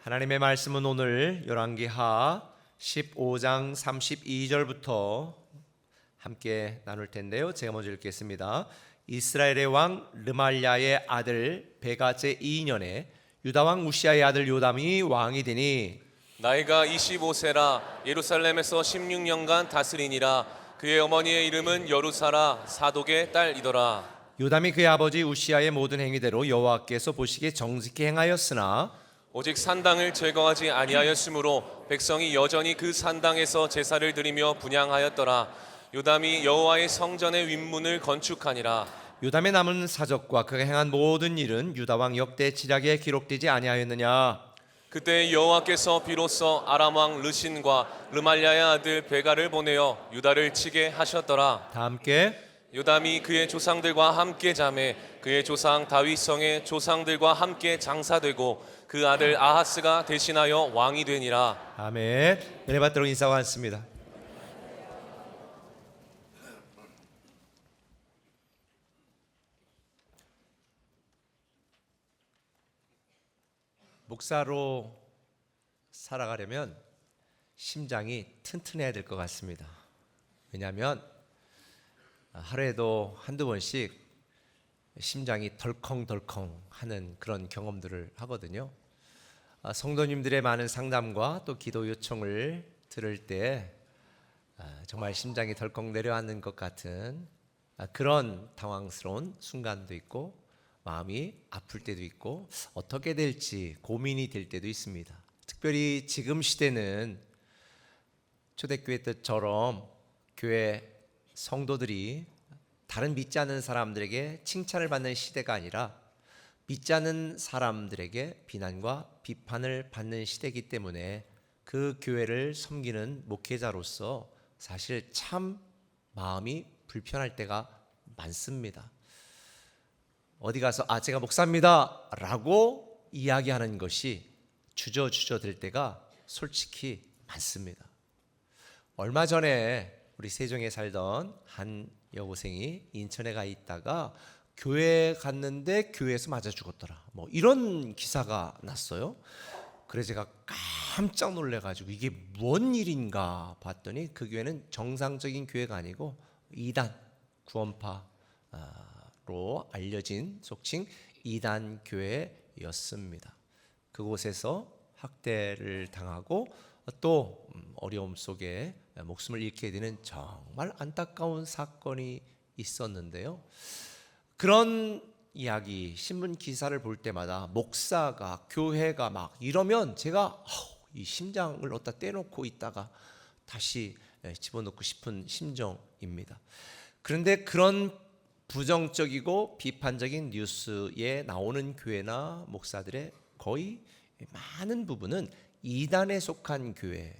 하나님의 말씀은 오늘 열왕기하 15장 32절부터 함께 나눌 텐데요. 제가 먼저 읽겠습니다. 이스라엘의 왕 르말랴의 아들 베가 제2년에 유다 왕 우시아의 아들 요담이 왕이 되니 나이가 25세라 예루살렘에서 16년간 다스리니라. 그의 어머니의 이름은 여루사라 사독의 딸이더라. 요담이 그의 아버지 우시아의 모든 행위대로 여호와께서 보시기에 정직히 행하였으나 오직 산당을 제거하지 아니하였으므로 백성이 여전히 그 산당에서 제사를 드리며 분향하였더라. 요담이 여호와의 성전의 윗문을 건축하니라. 요담의 남은 사적과 그가 행한 모든 일은 유다 왕 역대 지략에 기록되지 아니하였느냐. 그때 여호와께서 비로소 아람 왕 르신과 르말랴의 아들 베가를 보내어 유다를 치게 하셨더라. 다 함께 요담이 그의 조상들과 함께 자매 그의 조상 다윗성의 조상들과 함께 장사되고 그 아들 아하스가 대신하여 왕이 되니라. 아멘. 은혜 받도록 인사와 앉습니다. 목사로 살아가려면 심장이 튼튼해야 될 것 같습니다. 왜냐하면 하루에도 한두 번씩 심장이 덜컹덜컹 하는 그런 경험들을 하거든요. 성도님들의 많은 상담과 또 기도 요청을 들을 때 정말 심장이 덜컥 내려앉는 것 같은 그런 당황스러운 순간도 있고 마음이 아플 때도 있고 어떻게 될지 고민이 될 때도 있습니다. 특별히 지금 시대는 초대교회 때처럼 교회 성도들이 다른 믿지 않는 사람들에게 칭찬을 받는 시대가 아니라 믿지 않는 사람들에게 비난과 비판을 받는 시대이기 때문에 그 교회를 섬기는 목회자로서 사실 참 마음이 불편할 때가 많습니다. 어디 가서 제가 목사입니다 라고 이야기하는 것이 주저주저 될 때가 솔직히 많습니다. 얼마 전에 우리 세종에 살던 한 여고생이 인천에 가 있다가 교회 갔는데 교회에서 맞아 죽었더라, 뭐 이런 기사가 났어요. 그래서 제가 깜짝 놀래가지고 이게 뭔 일인가 봤더니 그 교회는 정상적인 교회가 아니고 이단 구원파로 알려진 속칭 이단 교회였습니다. 그곳에서 학대를 당하고 또 어려움 속에 목숨을 잃게 되는 정말 안타까운 사건이 있었는데요. 그런 이야기 신문 기사를 볼 때마다 목사가 교회가 막 이러면 제가 이 심장을 어디다 떼놓고 있다가 다시 집어넣고 싶은 심정입니다. 그런데 그런 부정적이고 비판적인 뉴스에 나오는 교회나 목사들의 거의 많은 부분은 이단에 속한 교회,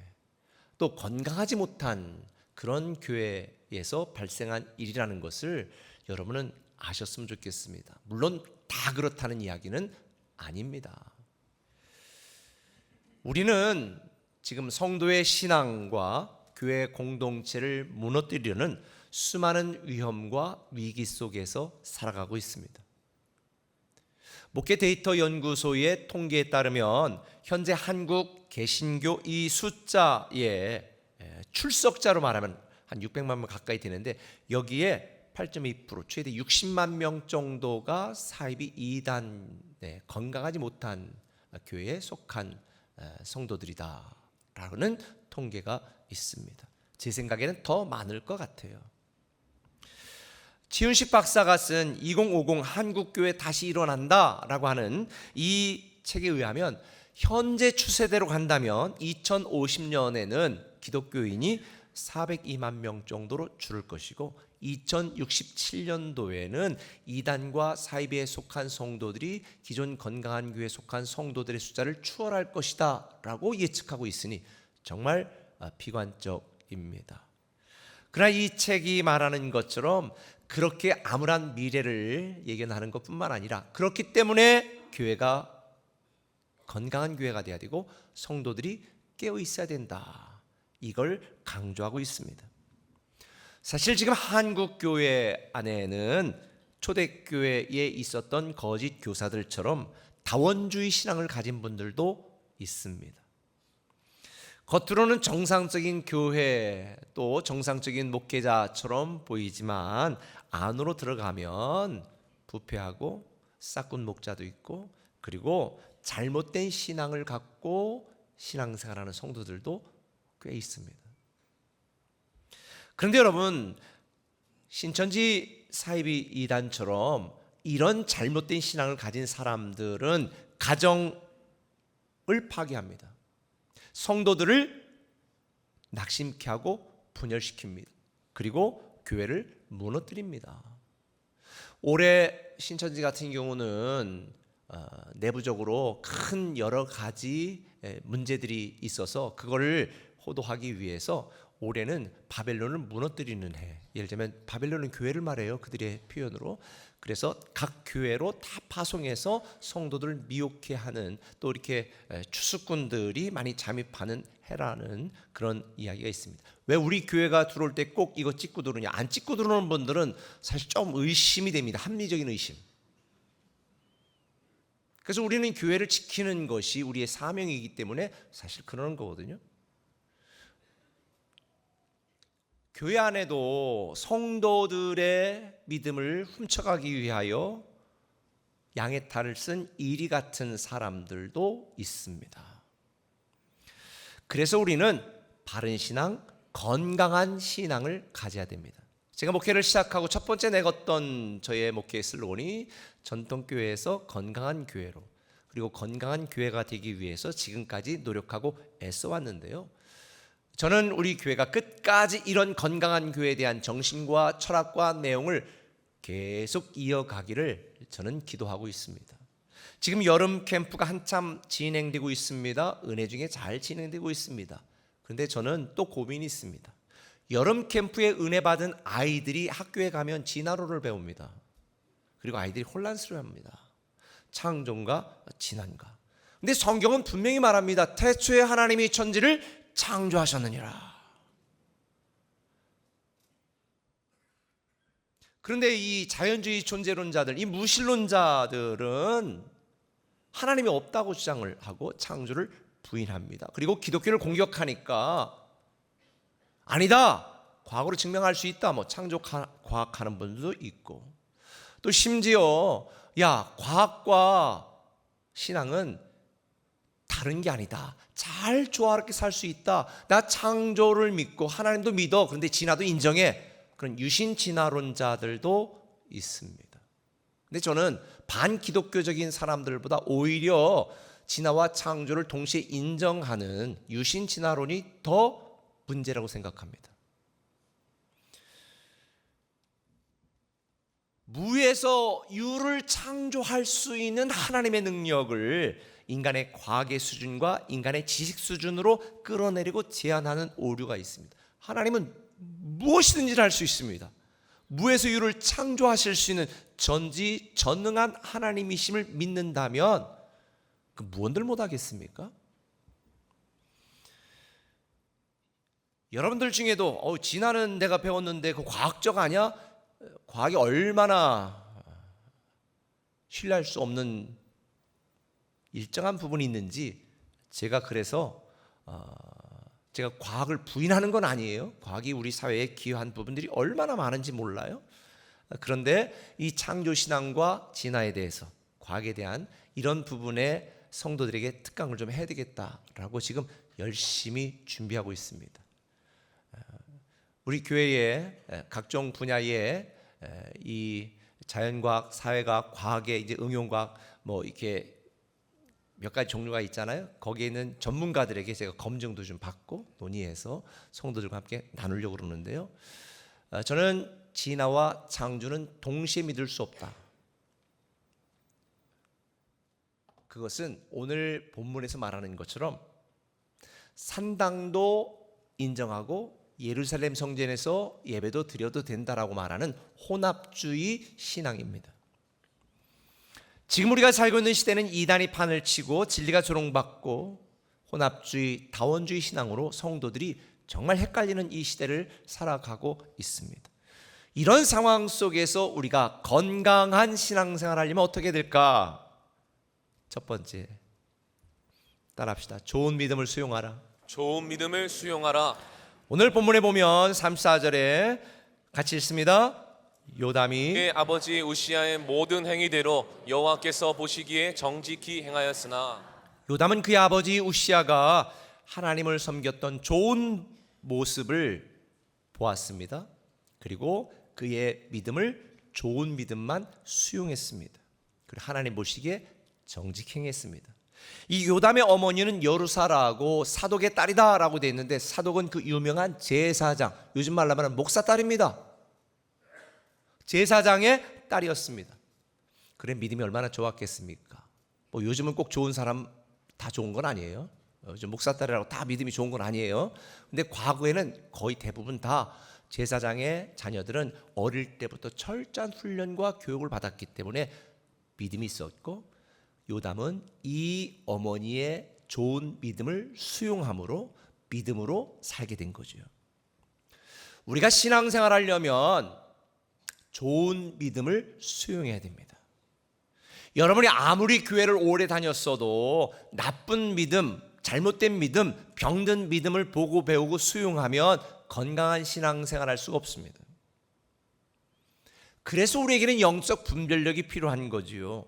또 건강하지 못한 그런 교회에서 발생한 일이라는 것을 여러분은 아셨으면 좋겠습니다. 물론 다 그렇다는 이야기는 아닙니다. 우리는 지금 성도의 신앙과 교회 공동체를 무너뜨리려는 수많은 위험과 위기 속에서 살아가고 있습니다. 목회 데이터 연구소의 통계에 따르면 현재 한국 개신교 이 숫자의 출석자로 말하면 한 600만 명 가까이 되는데 여기에 8.2% 최대 60만 명 정도가 사이비 이단 건강하지 못한 교회에 속한 성도들이다라는 통계가 있습니다. 제 생각에는 더 많을 것 같아요. 지훈식 박사가 쓴 2050 한국교회 다시 일어난다라고 하는 이 책에 의하면 현재 추세대로 간다면 2050년에는 기독교인이 402만 명 정도로 줄을 것이고 2067년도에는 이단과 사이비에 속한 성도들이 기존 건강한 교회에 속한 성도들의 숫자를 추월할 것이다 라고 예측하고 있으니 정말 비관적입니다. 그러나 이 책이 말하는 것처럼 그렇게 암울한 미래를 예견하는 것뿐만 아니라 그렇기 때문에 교회가 건강한 교회가 돼야 되고 성도들이 깨어 있어야 된다, 이걸 강조하고 있습니다. 사실 지금 한국 교회 안에는 초대교회에 있었던 거짓 교사들처럼 다원주의 신앙을 가진 분들도 있습니다. 겉으로는 정상적인 교회 또 정상적인 목회자처럼 보이지만 안으로 들어가면 부패하고 싹군 목자도 있고 그리고 잘못된 신앙을 갖고 신앙생활하는 성도들도 꽤 있습니다. 그런데 여러분, 신천지 사이비 이단처럼 이런 잘못된 신앙을 가진 사람들은 가정을 파괴합니다. 성도들을 낙심케 하고 분열시킵니다. 그리고 교회를 무너뜨립니다. 올해 신천지 같은 경우는 내부적으로 큰 여러 가지 문제들이 있어서 그거를 호도하기 위해서 올해는 바벨론을 무너뜨리는 해. 예를 들면 바벨론은 교회를 말해요. 그들의 표현으로. 그래서 각 교회로 다 파송해서 성도들을 미혹해 하는 또 이렇게 추수꾼들이 많이 잠입하는 해라는 그런 이야기가 있습니다. 왜 우리 교회가 들어올 때 꼭 이거 찍고 들어오냐? 안 찍고 들어오는 분들은 사실 좀 의심이 됩니다. 합리적인 의심. 그래서 우리는 교회를 지키는 것이 우리의 사명이기 때문에 사실 그러는 거거든요. 교회 안에도 성도들의 믿음을 훔쳐가기 위하여 양의 탈을 쓴 이리 같은 사람들도 있습니다. 그래서 우리는 바른 신앙, 건강한 신앙을 가져야 됩니다. 제가 목회를 시작하고 첫 번째 내걸던 저의 목회의 슬로건이 전통교회에서 건강한 교회로, 그리고 건강한 교회가 되기 위해서 지금까지 노력하고 애써왔는데요. 저는 우리 교회가 끝까지 이런 건강한 교회에 대한 정신과 철학과 내용을 계속 이어가기를 저는 기도하고 있습니다. 지금 여름 캠프가 한참 진행되고 있습니다. 은혜 중에 잘 진행되고 있습니다. 그런데 저는 또 고민이 있습니다. 여름 캠프에 은혜 받은 아이들이 학교에 가면 진화론을 배웁니다. 그리고 아이들이 혼란스러워합니다. 창조과 진화인가. 근데 성경은 분명히 말합니다. 태초에 하나님이 천지를 창조하셨느니라. 그런데 이 자연주의 존재론자들, 이 무신론자들은 하나님이 없다고 주장을 하고 창조를 부인합니다. 그리고 기독교를 공격하니까 아니다, 과거로 증명할 수 있다, 창조 과학하는 분들도 있고, 또 심지어 과학과 신앙은 다른 게 아니다, 잘 조화롭게 살 수 있다, 나 창조를 믿고 하나님도 믿어, 그런데 진화도 인정해, 그런 유신 진화론자들도 있습니다. 근데 저는 반기독교적인 사람들보다 오히려 진화와 창조를 동시에 인정하는 유신 진화론이 더 문제라고 생각합니다. 무에서 유를 창조할 수 있는 하나님의 능력을 인간의 과학의 수준과 인간의 지식 수준으로 끌어내리고 제한하는 오류가 있습니다. 하나님은 무엇이든지 할 수 있습니다. 무에서 유를 창조하실 수 있는 전지전능한 하나님이심을 믿는다면 그 무언들 못하겠습니까? 여러분들 중에도 진화는 내가 배웠는데 그 과학적 아니야? 과학이 얼마나 신뢰할 수 없는 일정한 부분이 있는지 제가 그래서 제가 과학을 부인하는 건 아니에요. 과학이 우리 사회에 기여한 부분들이 얼마나 많은지 몰라요. 그런데 이 창조신앙과 진화에 대해서, 과학에 대한 이런 부분에 성도들에게 특강을 좀 해야 되겠다라고 지금 열심히 준비하고 있습니다. 우리 교회에 각종 분야의 이 자연과학, 사회과학, 과학의 이제 응용과학 이렇게 몇 가지 종류가 있잖아요. 거기에 있는 전문가들에게 제가 검증도 좀 받고 논의해서 성도들과 함께 나누려고 그러는데요. 저는 진화와 창조는 동시에 믿을 수 없다. 그것은 오늘 본문에서 말하는 것처럼 산당도 인정하고 예루살렘 성전에서 예배도 드려도 된다라고 말하는 혼합주의 신앙입니다. 지금 우리가 살고 있는 시대는 이단이 판을 치고 진리가 조롱받고 혼합주의, 다원주의 신앙으로 성도들이 정말 헷갈리는 이 시대를 살아가고 있습니다. 이런 상황 속에서 우리가 건강한 신앙생활을 하려면 어떻게 될까? 첫 번째, 따라합시다. 좋은 믿음을 수용하라. 좋은 믿음을 수용하라. 오늘 본문에 보면 34절에 같이 읽습니다. 요담이 그의 아버지 우시아의 모든 행위대로 여호와께서 보시기에 정직히 행하였으나 요담은 그의 아버지 우시아가 하나님을 섬겼던 좋은 모습을 보았습니다. 그리고 그의 믿음을 좋은 믿음만 수용했습니다. 그리고 하나님 보시기에 정직히 행했습니다. 이 요담의 어머니는 여루사라고 사독의 딸이다라고 되어 있는데, 사독은 그 유명한 제사장, 요즘 말로 하면 목사 딸입니다. 제사장의 딸이었습니다. 그래 믿음이 얼마나 좋았겠습니까? 뭐 요즘은 꼭 좋은 사람 다 좋은 건 아니에요. 요즘 목사 딸이라고 다 믿음이 좋은 건 아니에요. 근데 과거에는 거의 대부분 다 제사장의 자녀들은 어릴 때부터 철저한 훈련과 교육을 받았기 때문에 믿음이 있었고, 요담은 이 어머니의 좋은 믿음을 수용함으로 믿음으로 살게 된 거죠. 우리가 신앙생활 하려면 좋은 믿음을 수용해야 됩니다. 여러분이 아무리 교회를 오래 다녔어도 나쁜 믿음, 잘못된 믿음, 병든 믿음을 보고 배우고 수용하면 건강한 신앙생활 할 수가 없습니다. 그래서 우리에게는 영적 분별력이 필요한 거지요.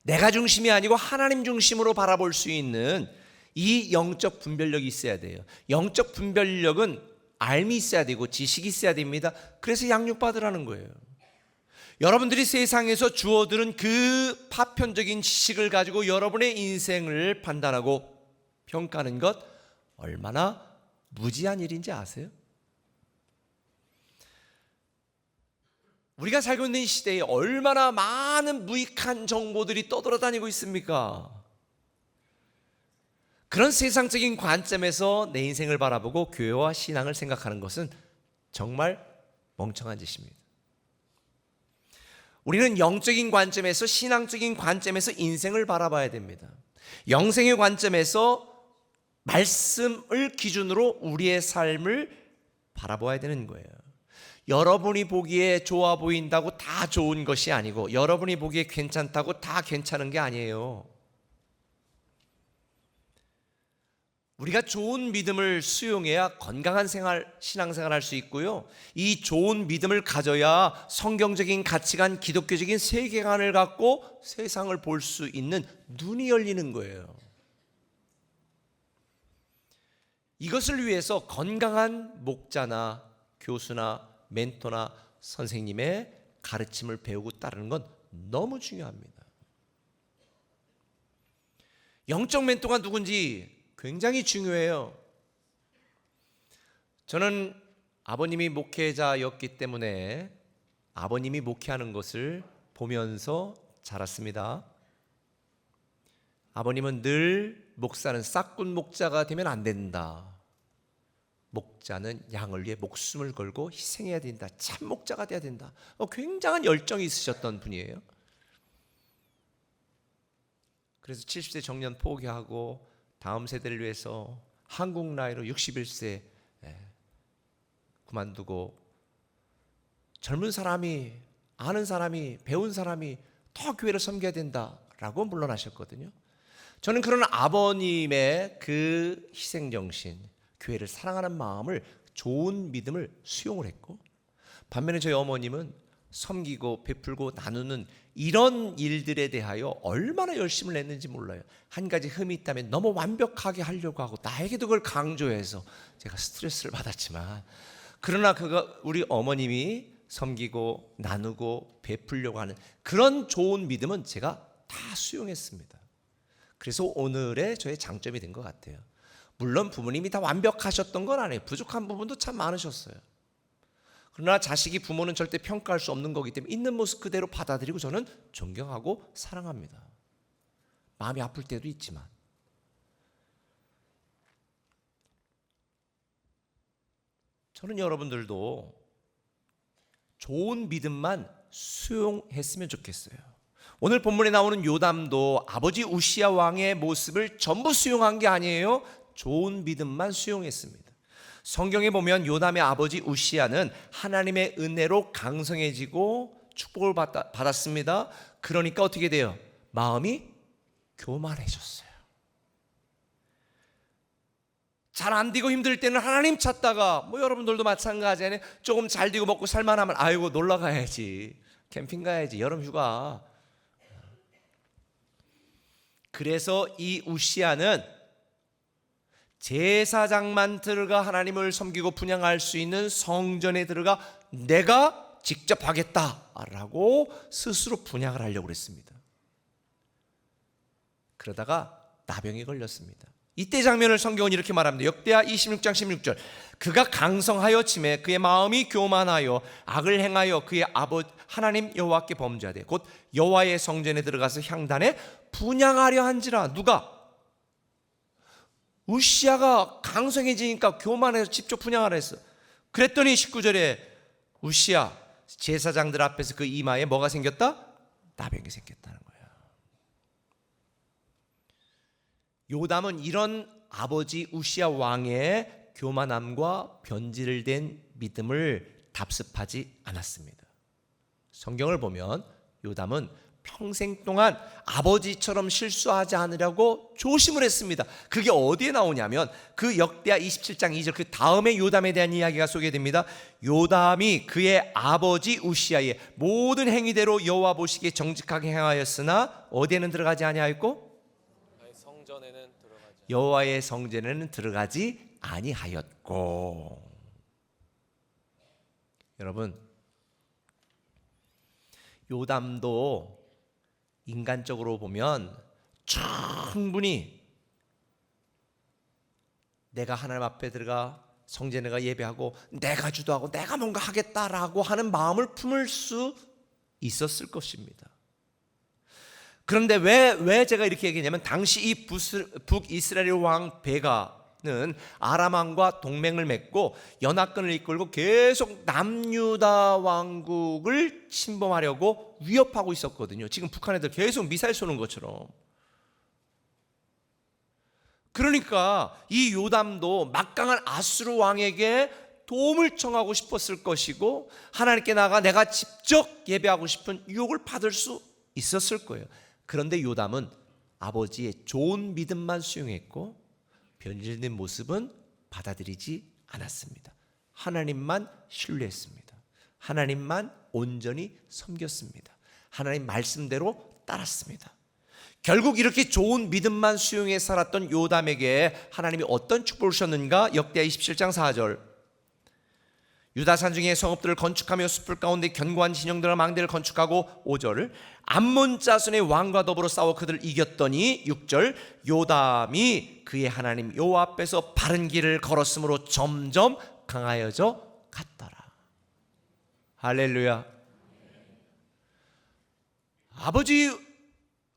내가 중심이 아니고 하나님 중심으로 바라볼 수 있는 이 영적 분별력이 있어야 돼요. 영적 분별력은 알미 있어야 되고 지식이 있어야 됩니다. 그래서 양육받으라는 거예요. 여러분들이 세상에서 주어들은 그 파편적인 지식을 가지고 여러분의 인생을 판단하고 평가하는 것 얼마나 무지한 일인지 아세요? 우리가 살고 있는 시대에 얼마나 많은 무익한 정보들이 떠돌아다니고 있습니까? 그런 세상적인 관점에서 내 인생을 바라보고 교회와 신앙을 생각하는 것은 정말 멍청한 짓입니다. 우리는 영적인 관점에서, 신앙적인 관점에서 인생을 바라봐야 됩니다. 영생의 관점에서 말씀을 기준으로 우리의 삶을 바라봐야 되는 거예요. 여러분이 보기에 좋아 보인다고 다 좋은 것이 아니고, 여러분이 보기에 괜찮다고 다 괜찮은 게 아니에요. 우리가 좋은 믿음을 수용해야 건강한 신앙생활 할 수 있고요. 이 좋은 믿음을 가져야 성경적인 가치관, 기독교적인 세계관을 갖고 세상을 볼 수 있는 눈이 열리는 거예요. 이것을 위해서 건강한 목자나 교수나 멘토나 선생님의 가르침을 배우고 따르는 건 너무 중요합니다. 영적 멘토가 누군지 굉장히 중요해요. 저는 아버님이 목회자였기 때문에 아버님이 목회하는 것을 보면서 자랐습니다. 아버님은 늘 목사는 싹군 목자가 되면 안 된다. 목자는 양을 위해 목숨을 걸고 희생해야 된다. 참 목자가 돼야 된다. 굉장한 열정이 있으셨던 분이에요. 그래서 70세 정년 포기하고 다음 세대를 위해서 한국 나이로 61세 그만두고, 젊은 사람이, 아는 사람이, 배운 사람이 더 교회를 섬겨야 된다라고 물러나셨거든요. 저는 그런 아버님의 그 희생정신, 교회를 사랑하는 마음을, 좋은 믿음을 수용을 했고, 반면에 저희 어머님은 섬기고 베풀고 나누는 이런 일들에 대하여 얼마나 열심을 냈는지 몰라요. 한 가지 흠이 있다면 너무 완벽하게 하려고 하고 나에게도 그걸 강조해서 제가 스트레스를 받았지만, 그러나 우리 어머님이 섬기고 나누고 베풀려고 하는 그런 좋은 믿음은 제가 다 수용했습니다. 그래서 오늘의 저의 장점이 된 것 같아요. 물론 부모님이 다 완벽하셨던 건 아니에요. 부족한 부분도 참 많으셨어요. 그러나 자식이 부모는 절대 평가할 수 없는 거기 때문에 있는 모습 그대로 받아들이고 저는 존경하고 사랑합니다. 마음이 아플 때도 있지만. 저는 여러분들도 좋은 믿음만 수용했으면 좋겠어요. 오늘 본문에 나오는 요담도 아버지 우시아 왕의 모습을 전부 수용한 게 아니에요. 좋은 믿음만 수용했습니다. 성경에 보면 요담의 아버지 우시아는 하나님의 은혜로 강성해지고 축복을 받았습니다. 그러니까 어떻게 돼요? 마음이 교만해졌어요. 잘 안 되고 힘들 때는 하나님 찾다가, 뭐 여러분들도 마찬가지네. 조금 잘 되고 먹고 살만하면 아이고 놀러 가야지, 캠핑 가야지, 여름 휴가. 그래서 이 우시아는 제사장만 들어가 하나님을 섬기고 분향할 수 있는 성전에 들어가 내가 직접 하겠다라고 스스로 분향을 하려고 했습니다. 그러다가 나병이 걸렸습니다. 이때 장면을 성경은 이렇게 말합니다. 역대하 26장 16절. 그가 강성하여 침해 그의 마음이 교만하여 악을 행하여 그의 아버지 하나님 여호와께 범죄하되 곧 여호와의 성전에 들어가서 향단에 분향하려 한지라. 누가? 우시아가 강성해지니까 교만해서 직접 분향하라 했어. 그랬더니 19절에 우시아 제사장들 앞에서 그 이마에 뭐가 생겼다? 나병이 생겼다는 거예요. 요담은 이런 아버지 우시아 왕의 교만함과 변질을 된 믿음을 답습하지 않았습니다. 성경을 보면 요담은 평생 동안 아버지처럼 실수하지 않으려고 조심을 했습니다. 그게 어디에 나오냐면 그 역대하 27장 2절 그 다음에 요담에 대한 이야기가 소개됩니다. 요담이 그의 아버지 우시아의 모든 행위대로 여호와 보시기에 정직하게 행하였으나 어디에는 들어가지 아니하였고 여호와의 성전에는 들어가지 아니하였고. 여러분, 요담도 인간적으로 보면 충분히 내가 하나님 앞에 들어가 성전에 가 예배하고 내가 주도하고 내가 뭔가 하겠다라고 하는 마음을 품을 수 있었을 것입니다. 그런데 왜 제가 이렇게 얘기했냐면 당시 이 북이스라엘 왕 베가는 아람 왕과 동맹을 맺고 연합군을 이끌고 계속 남유다 왕국을 침범하려고 위협하고 있었거든요. 지금 북한 애들 계속 미사일 쏘는 것처럼. 그러니까 이 요담도 막강한 아수르 왕에게 도움을 청하고 싶었을 것이고 하나님께 나가 내가 직접 예배하고 싶은 유혹을 받을 수 있었을 거예요. 그런데 요담은 아버지의 좋은 믿음만 수용했고 변질된 모습은 받아들이지 않았습니다. 하나님만 신뢰했습니다. 하나님만 온전히 섬겼습니다. 하나님 말씀대로 따랐습니다. 결국 이렇게 좋은 믿음만 수용해 살았던 요담에게 하나님이 어떤 축복을 주셨는가? 역대하 27장 4절. 유다산 중에 성읍들을 건축하며 숲을 가운데 견고한 진영들과 망대를 건축하고 5절. 암몬 자손의 왕과 더불어 싸워 그들을 이겼더니 6절. 요담이 그의 하나님 여호와 앞에서 바른 길을 걸었으므로 점점 강하여져 갔더라. 할렐루야. 아버지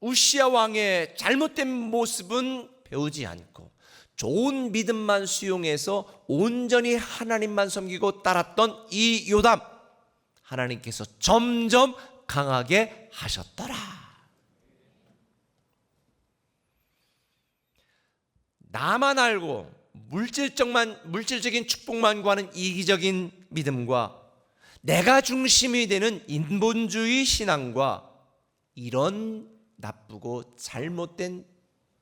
우시아 왕의 잘못된 모습은 배우지 않고 좋은 믿음만 수용해서 온전히 하나님만 섬기고 따랐던 이 요담, 하나님께서 점점 강하게 하셨더라. 나만 알고 물질적인 축복만 구하는 이기적인 믿음과 내가 중심이 되는 인본주의 신앙과 이런 나쁘고 잘못된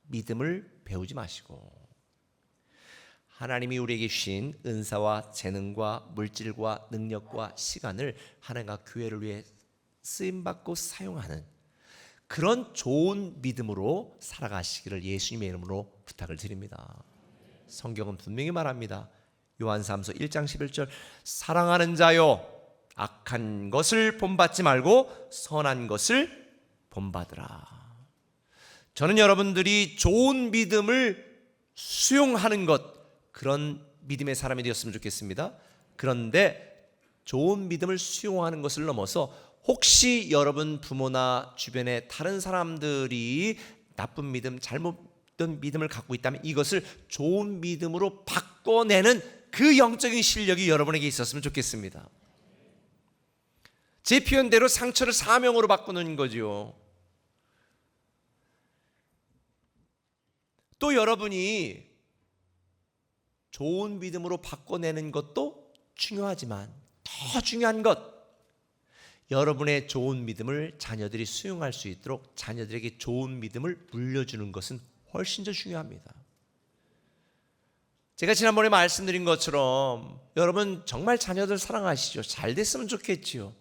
믿음을 배우지 마시고 하나님이 우리에게 주신 은사와 재능과 물질과 능력과 시간을 하나님과 교회를 위해 쓰임받고 사용하는 그런 좋은 믿음으로 살아가시기를 예수님의 이름으로 부탁을 드립니다. 성경은 분명히 말합니다. 요한사무서 1장 11절 사랑하는 자여 악한 것을 본받지 말고 선한 것을 본받으라. 저는 여러분들이 좋은 믿음을 수용하는 것, 그런 믿음의 사람이 되었으면 좋겠습니다. 그런데 좋은 믿음을 수용하는 것을 넘어서 혹시 여러분 부모나 주변의 다른 사람들이 나쁜 믿음, 잘못된 믿음을 갖고 있다면 이것을 좋은 믿음으로 바꿔내는 그 영적인 실력이 여러분에게 있었으면 좋겠습니다. 제 표현대로 상처를 사명으로 바꾸는 거죠. 또 여러분이 좋은 믿음으로 바꿔내는 것도 중요하지만 더 중요한 것, 여러분의 좋은 믿음을 자녀들이 수용할 수 있도록 자녀들에게 좋은 믿음을 물려주는 것은 훨씬 더 중요합니다. 제가 지난번에 말씀드린 것처럼 여러분 정말 자녀들 사랑하시죠? 잘 됐으면 좋겠지요.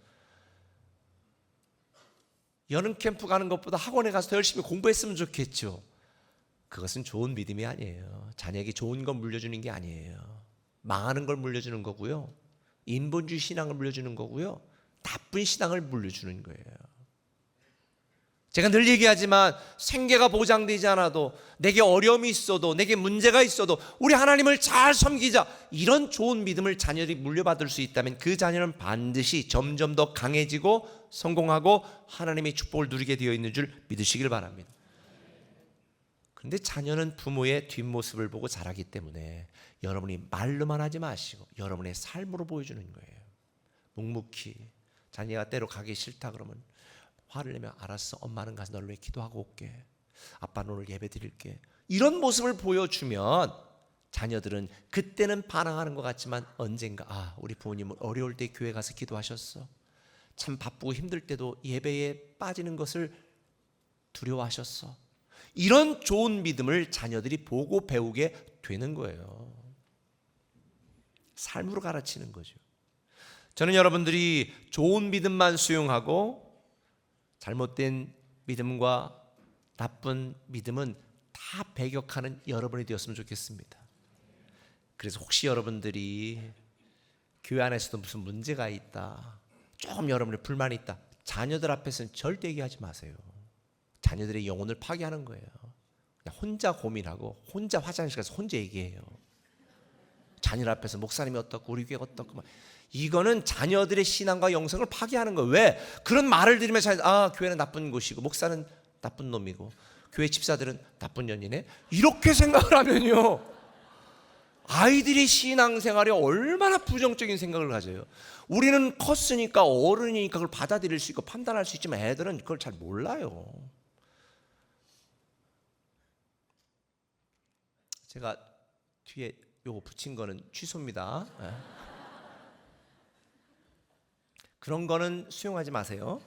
여름 캠프 가는 것보다 학원에 가서 더 열심히 공부했으면 좋겠죠. 그것은 좋은 믿음이 아니에요. 자녀에게 좋은 걸 물려주는 게 아니에요. 망하는 걸 물려주는 거고요. 인본주의 신앙을 물려주는 거고요. 나쁜 신앙을 물려주는 거예요. 제가 늘 얘기하지만 생계가 보장되지 않아도, 내게 어려움이 있어도, 내게 문제가 있어도 우리 하나님을 잘 섬기자, 이런 좋은 믿음을 자녀들이 물려받을 수 있다면 그 자녀는 반드시 점점 더 강해지고 성공하고 하나님의 축복을 누리게 되어 있는 줄 믿으시길 바랍니다. 그런데 자녀는 부모의 뒷모습을 보고 자라기 때문에 여러분이 말로만 하지 마시고 여러분의 삶으로 보여주는 거예요. 묵묵히 자녀가 때로 가기 싫다 그러면 화를 내면 알았어, 엄마는 가서 널 위해 기도하고 올게, 아빠는 오늘 예배 드릴게, 이런 모습을 보여주면 자녀들은 그때는 반항하는 것 같지만 언젠가 우리 부모님은 어려울 때 교회 가서 기도하셨어, 참 바쁘고 힘들 때도 예배에 빠지는 것을 두려워하셨어, 이런 좋은 믿음을 자녀들이 보고 배우게 되는 거예요. 삶으로 가르치는 거죠. 저는 여러분들이 좋은 믿음만 수용하고 잘못된 믿음과 나쁜 믿음은 다 배격하는 여러분이 되었으면 좋겠습니다. 그래서 혹시 여러분들이 교회 안에서도 무슨 문제가 있다, 조금 여러분의 불만이 있다, 자녀들 앞에서는 절대 얘기하지 마세요. 자녀들의 영혼을 파괴하는 거예요. 그냥 혼자 고민하고 혼자 화장실 가서 혼자 얘기해요. 자녀들 앞에서 목사님이 어떻고 우리 교회가 어떻고 막. 이거는 자녀들의 신앙과 영성을 파괴하는 거예요. 왜? 그런 말을 들으면 교회는 나쁜 곳이고 목사는 나쁜 놈이고 교회 집사들은 나쁜 년이네, 이렇게 생각을 하면요, 아이들이 신앙생활에 얼마나 부정적인 생각을 가져요. 우리는 컸으니까 어른이니까 그걸 받아들일 수 있고 판단할 수 있지만 애들은 그걸 잘 몰라요. 제가 뒤에 요거 붙인 거는 취소입니다. 그런 거는 수용하지 마세요.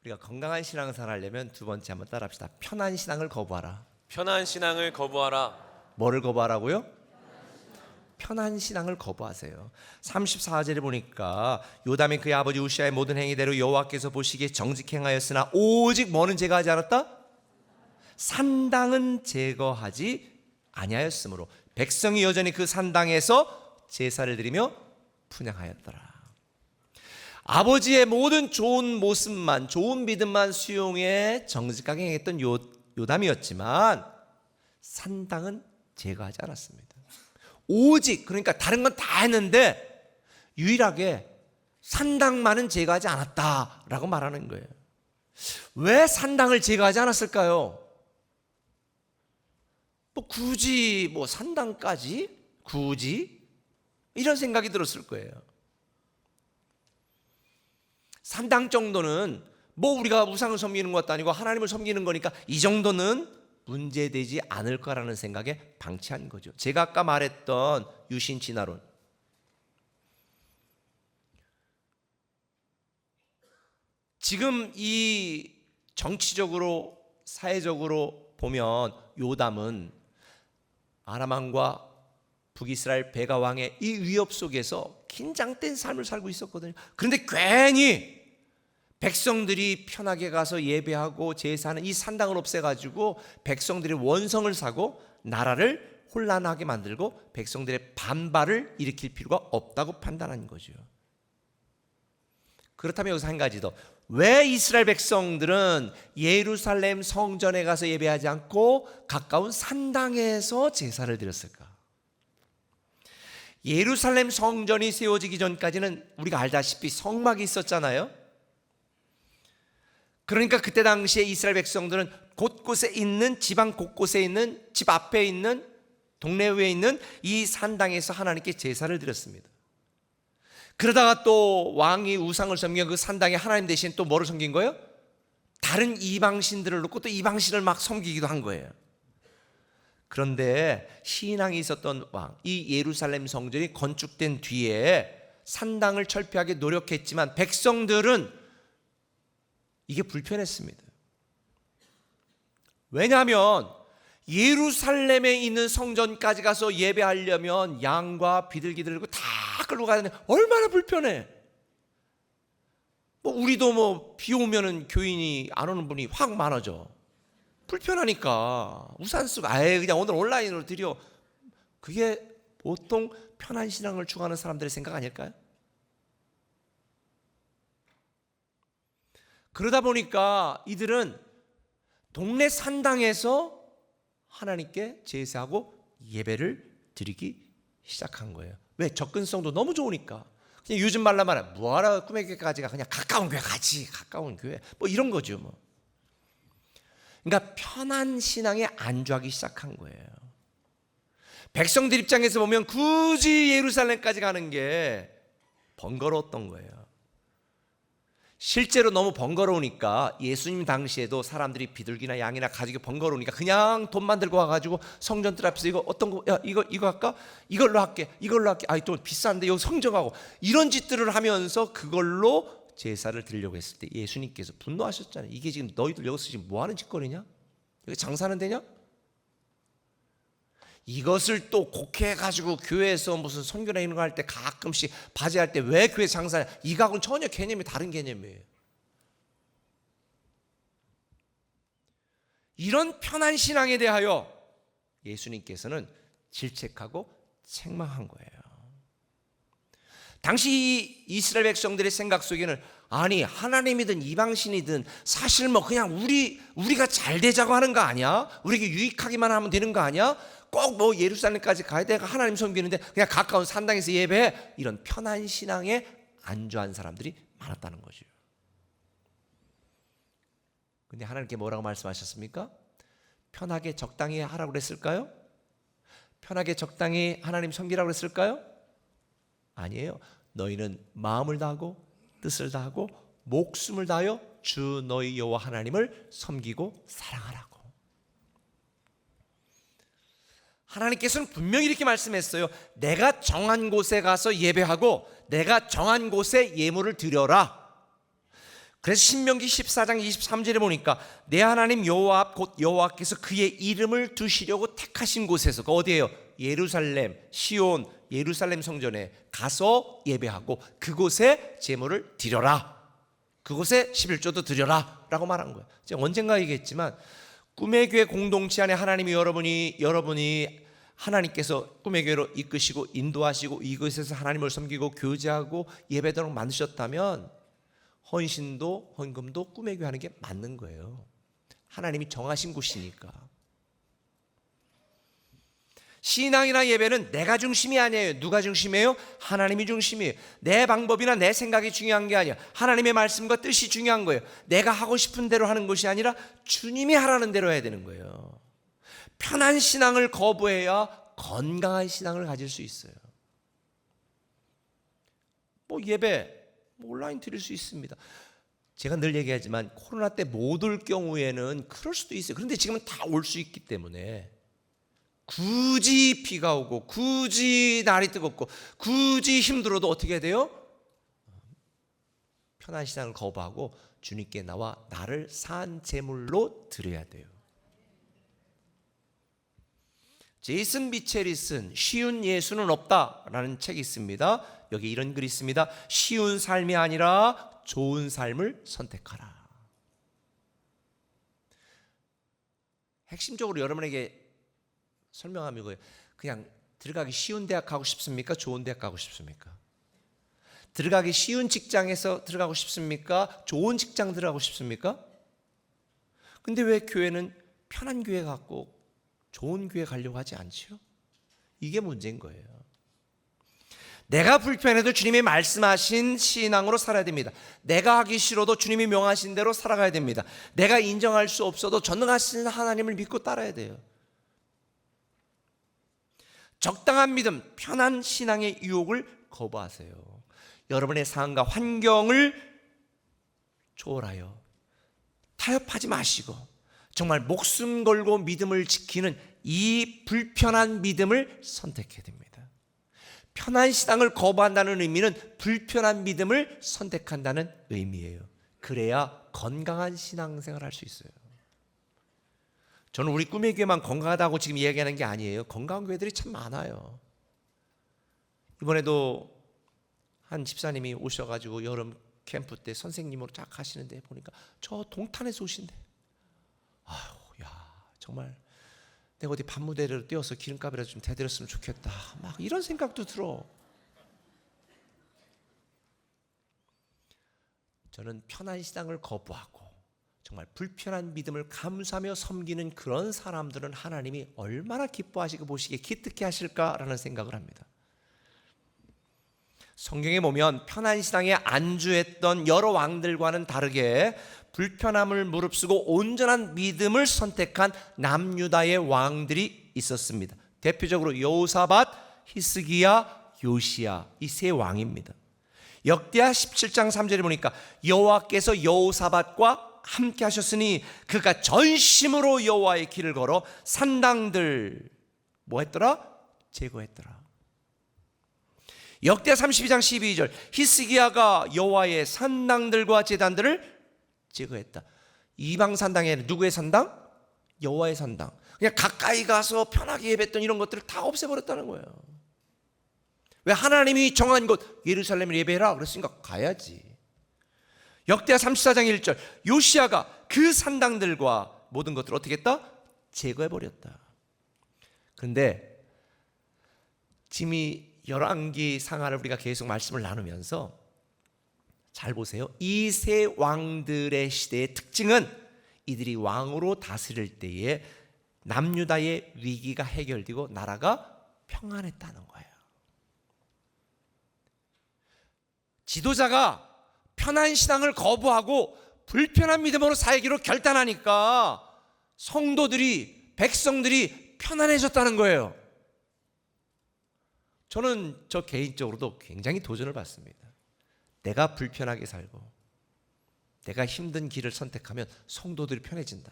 우리가 건강한 신앙생활 하려면 두 번째 한번 따라합시다. 편한 신앙을 거부하라. 편한 신앙을 거부하라. 뭐를 거부하라고요? 편한 신앙을 거부하세요. 34절에 보니까 요담이 그의 아버지 우시아의 모든 행위대로 여호와께서 보시기에 정직 행하였으나 오직 뭐는 제거하지 않았다? 산당은 제거하지 아니하였으므로 백성이 여전히 그 산당에서 제사를 드리며 분향하였더라. 아버지의 모든 좋은 모습만, 좋은 믿음만 수용해 정직하게 행했던 요담이었지만 산당은 제거하지 않았습니다. 오직, 그러니까 다른 건 다 했는데 유일하게 산당만은 제거하지 않았다라고 말하는 거예요. 왜 산당을 제거하지 않았을까요? 굳이 산당까지? 굳이? 이런 생각이 들었을 거예요. 산당 정도는 우리가 우상을 섬기는 것도 아니고 하나님을 섬기는 거니까 이 정도는 문제되지 않을 거라는 생각에 방치한 거죠. 제가 아까 말했던 유신진화론, 지금 이 정치적으로 사회적으로 보면 요담은 아람 왕과 북이스라엘 베가 왕의 이 위협 속에서 긴장된 삶을 살고 있었거든요. 그런데 괜히 백성들이 편하게 가서 예배하고 제사하는 이 산당을 없애가지고 백성들이 원성을 사고 나라를 혼란하게 만들고 백성들의 반발을 일으킬 필요가 없다고 판단한 거죠. 그렇다면 여기서 한 가지 더, 왜 이스라엘 백성들은 예루살렘 성전에 가서 예배하지 않고 가까운 산당에서 제사를 드렸을까? 예루살렘 성전이 세워지기 전까지는 우리가 알다시피 성막이 있었잖아요. 그러니까 그때 당시에 이스라엘 백성들은 곳곳에 있는, 지방 곳곳에 있는, 집 앞에 있는, 동네에 있는 이 산당에서 하나님께 제사를 드렸습니다. 그러다가 또 왕이 우상을 섬기는 그 산당에 하나님 대신 또 뭐를 섬긴 거예요? 다른 이방신들을 놓고 또 이방신을 막 섬기기도 한 거예요. 그런데 신앙이 있었던 왕, 이 예루살렘 성전이 건축된 뒤에 산당을 철폐하기 노력했지만 백성들은 이게 불편했습니다. 왜냐하면 예루살렘에 있는 성전까지 가서 예배하려면 양과 비둘기 들고 다 끌고 가야 되는데 얼마나 불편해. 우리도 비 오면은 교인이 안 오는 분이 확 많아져. 불편하니까 우산 쓰고 그냥 오늘 온라인으로 드려. 그게 보통 편한 신앙을 추구하는 사람들의 생각 아닐까요? 그러다 보니까 이들은 동네 산당에서 하나님께 제사하고 예배를 드리기 시작한 거예요. 왜? 접근성도 너무 좋으니까. 그냥 요즘 말로 말해 뭐하러 꿈의 교회까지 가. 그냥 가까운 교회 가지. 가까운 교회 이런 거죠 그러니까 편한 신앙에 안주하기 시작한 거예요. 백성들 입장에서 보면 굳이 예루살렘까지 가는 게 번거로웠던 거예요. 실제로 너무 번거로우니까 예수님 당시에도 사람들이 비둘기나 양이나 가지고 번거로우니까 그냥 돈만 들고 와가지고 성전들 앞에서 이거 어떤 거, 야 이거 할까? 이걸로 할게. 또 비싼데 여기 성정하고 이런 짓들을 하면서 그걸로 제사를 드리려고 했을 때 예수님께서 분노하셨잖아요. 이게 지금 너희들 여기서 지금 뭐 하는 짓거리냐? 여기 장사는 되냐? 이것을 또 곡해가지고 교회에서 무슨 선교나 이런 거 할 때 가끔씩 바제할 때 왜 교회 장사냐? 이거하고는 전혀 개념이 다른 개념이에요. 이런 편한 신앙에 대하여 예수님께서는 질책하고 책망한 거예요. 당시 이스라엘 백성들의 생각 속에는 아니 하나님이든 이방신이든 사실 그냥 우리가 잘 되자고 하는 거 아니야? 우리에게 유익하기만 하면 되는 거 아니야? 꼭 예루살렘까지 가야 돼? 하나님 섬기는데 그냥 가까운 산당에서 예배해? 이런 편한 신앙에 안주한 사람들이 많았다는 거죠. 근데 하나님께 뭐라고 말씀하셨습니까? 편하게 적당히 하라고 그랬을까요? 편하게 적당히 하나님 섬기라고 그랬을까요? 아니에요. 너희는 마음을 다하고 뜻을 다하고 목숨을 다하여 주 너희 여호와 하나님을 섬기고 사랑하라고. 하나님께서는 분명히 이렇게 말씀했어요. 내가 정한 곳에 가서 예배하고 내가 정한 곳에 예물을 드려라. 그래서 신명기 14장 23절에 보니까 내 하나님 여호와 앞 곧 여호와께서 그의 이름을 두시려고 택하신 곳에서 그 어디예요? 예루살렘, 시온, 예루살렘 성전에 가서 예배하고 그곳에 제물을 드려라. 그곳에 11조도 드려라 라고 말한 거예요. 제가 언젠가 얘기했지만 꿈의 교회 공동체 안에 하나님이 여러분이 하나님께서 꿈의 교회로 이끄시고 인도하시고 이곳에서 하나님을 섬기고 교제하고 예배도록 만드셨다면 헌신도 헌금도 꿈의 교회 하는 게 맞는 거예요. 하나님이 정하신 곳이니까. 신앙이나 예배는 내가 중심이 아니에요. 누가 중심이에요? 하나님이 중심이에요. 내 방법이나 내 생각이 중요한 게 아니야. 하나님의 말씀과 뜻이 중요한 거예요. 내가 하고 싶은 대로 하는 것이 아니라 주님이 하라는 대로 해야 되는 거예요. 편한 신앙을 거부해야 건강한 신앙을 가질 수 있어요. 예배 온라인 드릴 수 있습니다. 제가 늘 얘기하지만 코로나 때 못 올 경우에는 그럴 수도 있어요. 그런데 지금은 다 올 수 있기 때문에 굳이 비가 오고 굳이 날이 뜨겁고 굳이 힘들어도 어떻게 해야 돼요? 편한 신앙을 거부하고 주님께 나와 나를 산 제물로 드려야 돼요. 제이슨 미첼이 쓴 쉬운 예수는 없다라는 책이 있습니다. 여기 이런 글이 있습니다. 쉬운 삶이 아니라 좋은 삶을 선택하라. 핵심적으로 여러분에게 설명하면 이거예요. 그냥 들어가기 쉬운 대학 가고 싶습니까? 좋은 대학 가고 싶습니까? 들어가기 쉬운 직장에서 들어가고 싶습니까? 좋은 직장 들어가고 싶습니까? 근데 왜 교회는 편한 교회 같고 좋은 교회 가려고 하지 않죠? 이게 문제인 거예요. 내가 불편해도 주님이 말씀하신 신앙으로 살아야 됩니다. 내가 하기 싫어도 주님이 명하신 대로 살아가야 됩니다. 내가 인정할 수 없어도 전능하신 하나님을 믿고 따라야 돼요. 적당한 믿음, 편한 신앙의 유혹을 거부하세요. 여러분의 상황과 환경을 초월하여 타협하지 마시고 정말 목숨 걸고 믿음을 지키는 이 불편한 믿음을 선택해야 됩니다. 편한 신앙을 거부한다는 의미는 불편한 믿음을 선택한다는 의미예요. 그래야 건강한 신앙생활을 할 수 있어요. 저는 우리 꿈의 교회만 건강하다고 지금 이야기하는 게 아니에요. 건강한 교회들이 참 많아요. 이번에도 한 집사님이 오셔가지고 여름 캠프 때 선생님으로 쫙 하시는데 보니까 저 동탄에서 오신대. 아유, 야, 정말 내가 어디 밤무대로 뛰어서 기름값이라도 좀 대드렸으면 좋겠다. 막 이런 생각도 들어. 저는 편한 신앙을 거부하고 정말 불편한 믿음을 감수하며 섬기는 그런 사람들은 하나님이 얼마나 기뻐하시고 보시기에 기특해 하실까라는 생각을 합니다. 성경에 보면 편한 신앙에 안주했던 여러 왕들과는 다르게 불편함을 무릅쓰고 온전한 믿음을 선택한 남유다의 왕들이 있었습니다. 대표적으로 여호사밧, 히스기야, 요시야 이 세 왕입니다. 역대하 17장 3절에 보니까 여호와께서 여호사밧과 함께 하셨으니 그가 전심으로 여호와의 길을 걸어 산당들 뭐 했더라? 제거했더라. 역대하 32장 12절 히스기야가 여호와의 산당들과 제단들을 제거했다. 이방 산당에 누구의 산당? 여호와의 산당. 그냥 가까이 가서 편하게 예배했던 이런 것들을 다 없애버렸다는 거예요. 왜? 하나님이 정한 곳 예루살렘을 예배해라 그랬으니까 가야지. 역대하 34장 1절 요시야가 그 산당들과 모든 것들을 어떻게 했다? 제거해버렸다. 그런데 지금 이 열왕기 상하를 우리가 계속 말씀을 나누면서 잘 보세요. 이 세 왕들의 시대의 특징은 이들이 왕으로 다스릴 때에 남유다의 위기가 해결되고 나라가 평안했다는 거예요. 지도자가 편한 신앙을 거부하고 불편한 믿음으로 살기로 결단하니까 성도들이, 백성들이 편안해졌다는 거예요. 저는 저 개인적으로도 굉장히 도전을 받습니다. 내가 불편하게 살고 내가 힘든 길을 선택하면 성도들이 편해진다.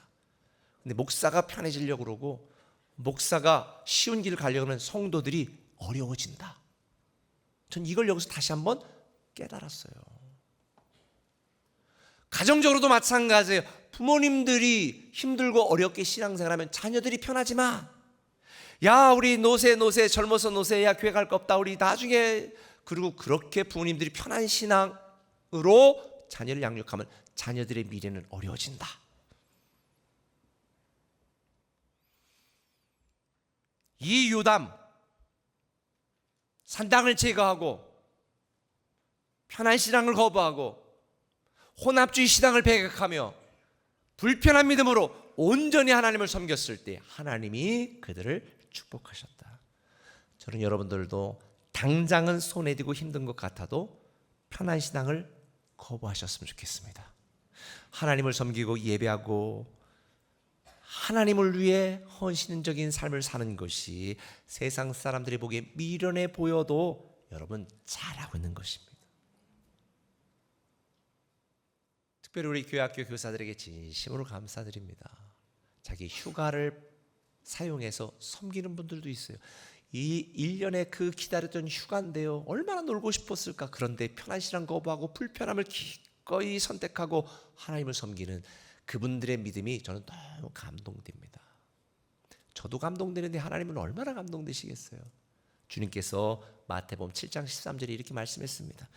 근데 목사가 편해지려고 그러고 목사가 쉬운 길을 가려고 하면 성도들이 어려워진다. 전 이걸 여기서 다시 한번 깨달았어요. 가정적으로도 마찬가지예요. 부모님들이 힘들고 어렵게 신앙생활하면 자녀들이 편하지 마. 야, 우리 노세 젊어서 노세야 교회 갈 거 없다. 우리 나중에. 그리고 그렇게 부모님들이 편한 신앙으로 자녀를 양육하면 자녀들의 미래는 어려워진다. 이 요담 산당을 제거하고 편한 신앙을 거부하고 혼합주의 신앙을 배격하며 불편한 믿음으로 온전히 하나님을 섬겼을 때 하나님이 그들을 축복하셨다. 저는 여러분들도 당장은 손에 쥐고 힘든 것 같아도 편한 신앙을 거부하셨으면 좋겠습니다. 하나님을 섬기고 예배하고 하나님을 위해 헌신적인 삶을 사는 것이 세상 사람들이 보기에 미련해 보여도 여러분 잘하고 있는 것입니다. 특별히 우리 교회학교 교사들에게 진심으로 감사드립니다. 자기 휴가를 사용해서 섬기는 분들도 있어요. 이 1년에 그 기다렸던 휴가인데요. 얼마나 놀고 싶었을까. 그런데 편한 신앙 거부하고 불편함을 기꺼이 선택하고 하나님을 섬기는 그분들의 믿음이 저는 너무 감동됩니다. 저도 감동되는데 하나님은 얼마나 감동되시겠어요. 주님께서 마태복음 7장 13절에 이렇게 말씀했습니다.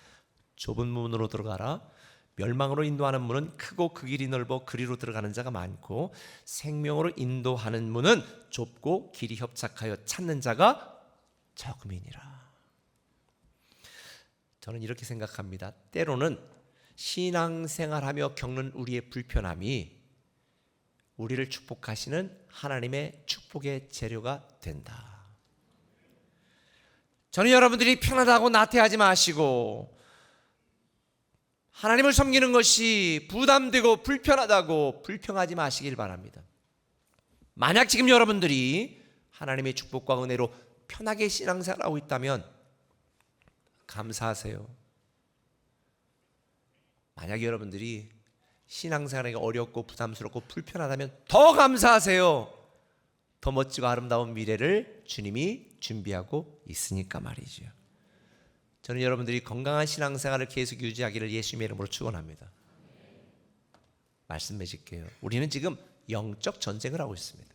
좁은 문으로 들어가라. 멸망으로 인도하는 문은 크고 그 길이 넓어 그리로 들어가는 자가 많고 생명으로 인도하는 문은 좁고 길이 협착하여 찾는 자가 적음이니라. 저는 이렇게 생각합니다. 때로는 신앙생활하며 겪는 우리의 불편함이 우리를 축복하시는 하나님의 축복의 재료가 된다. 저는 여러분들이 편하다고 나태하지 마시고 하나님을 섬기는 것이 부담되고 불편하다고 불평하지 마시길 바랍니다. 만약 지금 여러분들이 하나님의 축복과 은혜로 편하게 신앙생활하고 있다면 감사하세요. 만약 여러분들이 신앙생활이 어렵고 부담스럽고 불편하다면 더 감사하세요. 더 멋지고 아름다운 미래를 주님이 준비하고 있으니까 말이죠. 저는 여러분들이 건강한 신앙생활을 계속 유지하기를 예수님의 이름으로 축원합니다. 말씀 맺을게요. 우리는 지금 영적 전쟁을 하고 있습니다.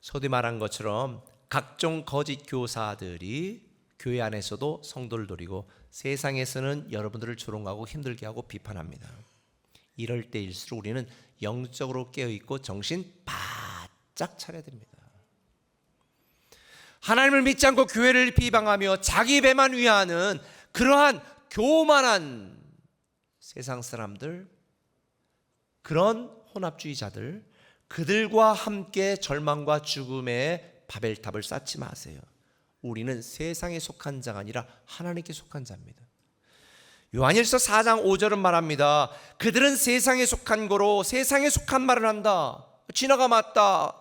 서두에 말한 것처럼 각종 거짓 교사들이 교회 안에서도 성도를 노리고 세상에서는 여러분들을 조롱하고 힘들게 하고 비판합니다. 이럴 때일수록 우리는 영적으로 깨어있고 정신 바짝 차려야 됩니다. 하나님을 믿지 않고 교회를 비방하며 자기 배만 위하는 그러한 교만한 세상 사람들, 그런 혼합주의자들, 그들과 함께 절망과 죽음의 바벨탑을 쌓지 마세요. 우리는 세상에 속한 자가 아니라 하나님께 속한 자입니다. 요한일서 4장 5절은 말합니다. 그들은 세상에 속한 거로 세상에 속한 말을 한다. 진화가 맞다.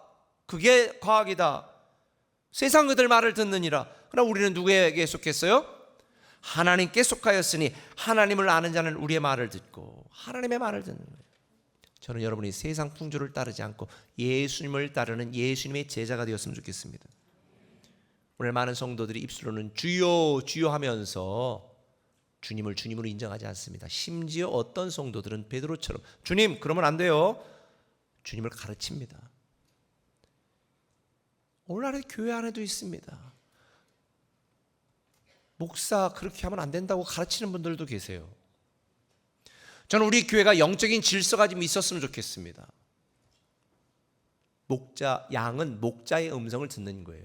그게 과학이다. 세상 그들 말을 듣느니라. 그러나 우리는 누구에게 속했어요? 하나님께 속하였으니 하나님을 아는 자는 우리의 말을 듣고 하나님의 말을 듣는 거예요. 저는 여러분이 세상 풍조를 따르지 않고 예수님을 따르는 예수님의 제자가 되었으면 좋겠습니다. 오늘 많은 성도들이 입술로는 주여 주여 하면서 주님을 주님으로 인정하지 않습니다. 심지어 어떤 성도들은 베드로처럼 주님 그러면 안 돼요. 주님을 가르칩니다. 오늘날의 교회 안에도 있습니다. 목사 그렇게 하면 안 된다고 가르치는 분들도 계세요. 저는 우리 교회가 영적인 질서가 좀 있었으면 좋겠습니다. 양은 목자의 음성을 듣는 거예요.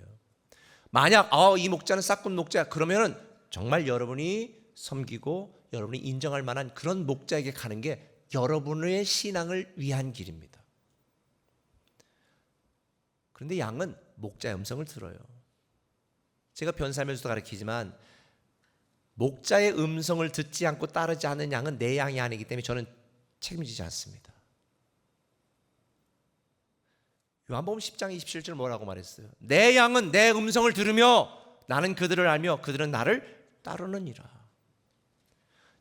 만약 이 목자는 싹군 목자야 그러면은 정말 여러분이 섬기고 여러분이 인정할 만한 그런 목자에게 가는 게 여러분의 신앙을 위한 길입니다. 그런데 양은 목자의 음성을 들어요. 제가 변살면서도 가르치지만 목자의 음성을 듣지 않고 따르지 않는 양은 내 양이 아니기 때문에 저는 책임지지 않습니다. 요한복음 10장 27절 뭐라고 말했어요? 내 양은 내 음성을 들으며 나는 그들을 알며 그들은 나를 따르느니라.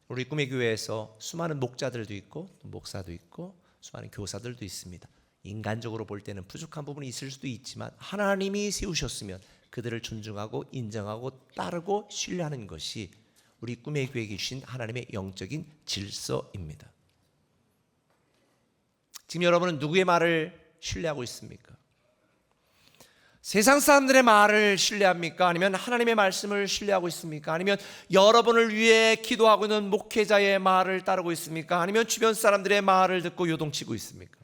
우리 꿈의 교회에서 수많은 목자들도 있고 목사도 있고 수많은 교사들도 있습니다. 인간적으로 볼 때는 부족한 부분이 있을 수도 있지만 하나님이 세우셨으면 그들을 존중하고 인정하고 따르고 신뢰하는 것이 우리 꿈의 교회에 주신 하나님의 영적인 질서입니다. 지금 여러분은 누구의 말을 신뢰하고 있습니까? 세상 사람들의 말을 신뢰합니까? 아니면 하나님의 말씀을 신뢰하고 있습니까? 아니면 여러분을 위해 기도하고 있는 목회자의 말을 따르고 있습니까? 아니면 주변 사람들의 말을 듣고 요동치고 있습니까?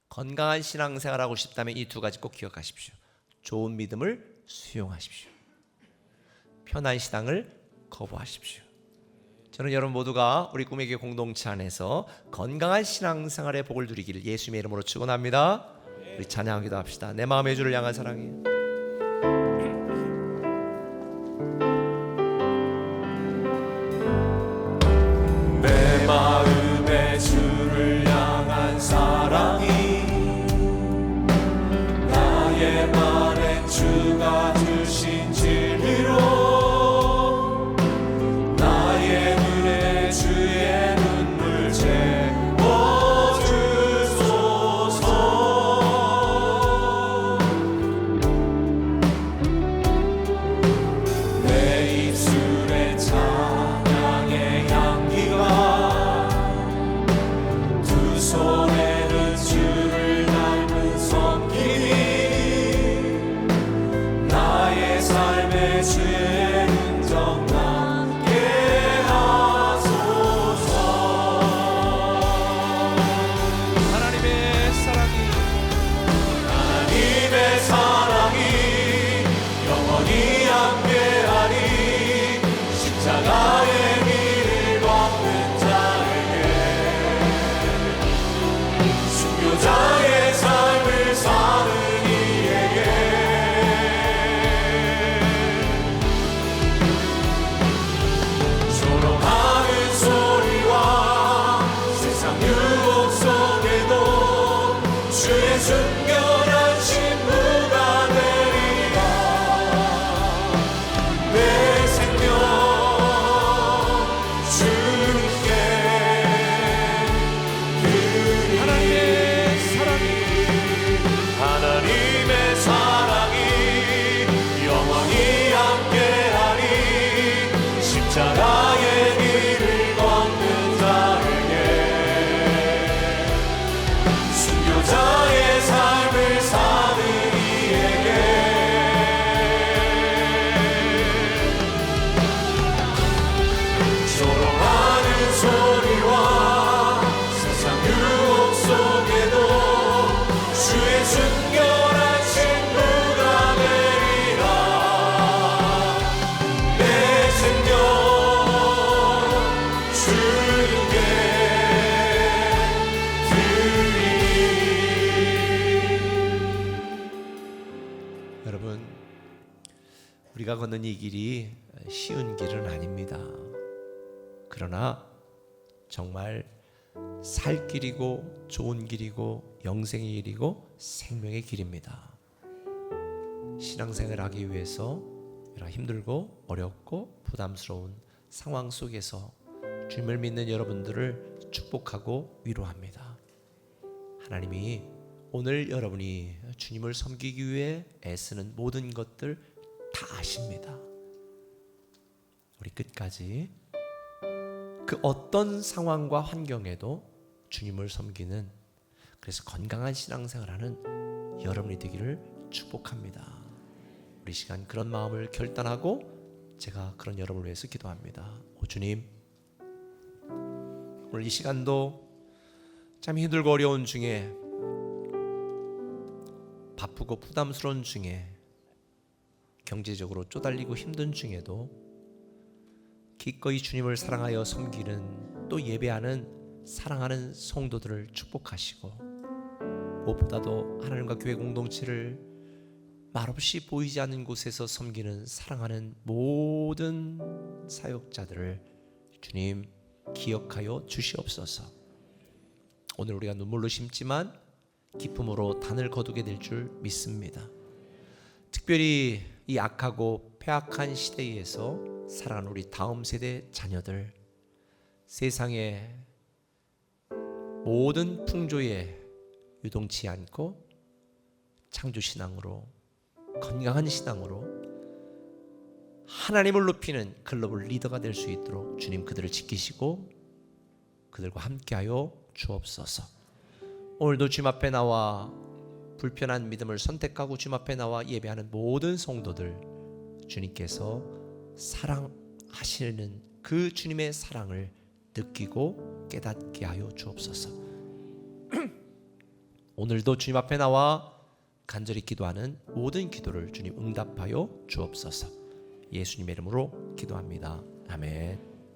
건강한 신앙생활하고 싶다면 이 두 가지 꼭 기억하십시오. 좋은 믿음을 수용하십시오. 편한 신앙을 거부하십시오. 저는 여러분 모두가 우리 꿈의 교회 공동체 안에서 건강한 신앙생활의 복을 누리기를 예수님의 이름으로 축원합니다. 우리 찬양하기도 합시다. 내 마음의 주를 향한 사랑이. 내 마음의 주를 향한 사랑이 나의 말엔 주가 주신 진리로 나의 눈에 주의 눈물 채워주소서. 내 입술에 찬양의 향기가 두 손에는 주를 닮은 섬김이 나의 삶의 주의 흔적 남게 하소서. 하나님의 사랑이 영원히 함께하리. 십자가의 길을 걷는 자에게 순교자의 삶을 사는 이에게 조롱하는 소리와 세상 유혹 속에도 주의 순결한 신부가 되리라. 내 생명 주님께 드리리. 하나님의 사랑이 영원히 함께하리. 십자가의 길을 걷는 자에게 순교자의 삶을 우리가 걷는 이 길이 쉬운 길은 아닙니다. 그러나 정말 살 길이고 좋은 길이고 영생의 길이고 생명의 길입니다. 신앙생활을 하기 위해서 여러 힘들고 어렵고 부담스러운 상황 속에서 주님을 믿는 여러분들을 축복하고 위로합니다. 하나님이 오늘 여러분이 주님을 섬기기 위해 애쓰는 모든 것들 다 아십니다. 우리 끝까지 그 어떤 상황과 환경에도 주님을 섬기는, 그래서 건강한 신앙생활하는 여러분이 되기를 축복합니다. 우리 시간 그런 마음을 결단하고 제가 그런 여러분을 위해서 기도합니다. 오 주님, 오늘 이 시간도 참 힘들고 어려운 중에, 바쁘고 부담스러운 중에, 경제적으로 쪼달리고 힘든 중에도 기꺼이 주님을 사랑하여 섬기는, 또 예배하는 사랑하는 성도들을 축복하시고, 무엇보다도 하나님과 교회 공동체를 말없이 보이지 않는 곳에서 섬기는 사랑하는 모든 사역자들을 주님 기억하여 주시옵소서. 오늘 우리가 눈물로 심지만 기쁨으로 단을 거두게 될 줄 믿습니다. 특별히 이 악하고 폐악한 시대에서 살아가는 우리 다음 세대 자녀들, 세상의 모든 풍조에 유동치 않고 창조신앙으로, 건강한 신앙으로 하나님을 높이는 글로벌 리더가 될 수 있도록 주님 그들을 지키시고 그들과 함께하여 주옵소서. 오늘도 주님 앞에 나와 불편한 믿음을 선택하고 주님 앞에 나와 예배하는 모든 성도들, 주님께서 사랑하시는 그 주님의 사랑을 느끼고 깨닫게 하여 주옵소서. 오늘도 주님 앞에 나와 간절히 기도하는 모든 기도를 주님 응답하여 주옵소서. 예수님의 이름으로 기도합니다. 아멘.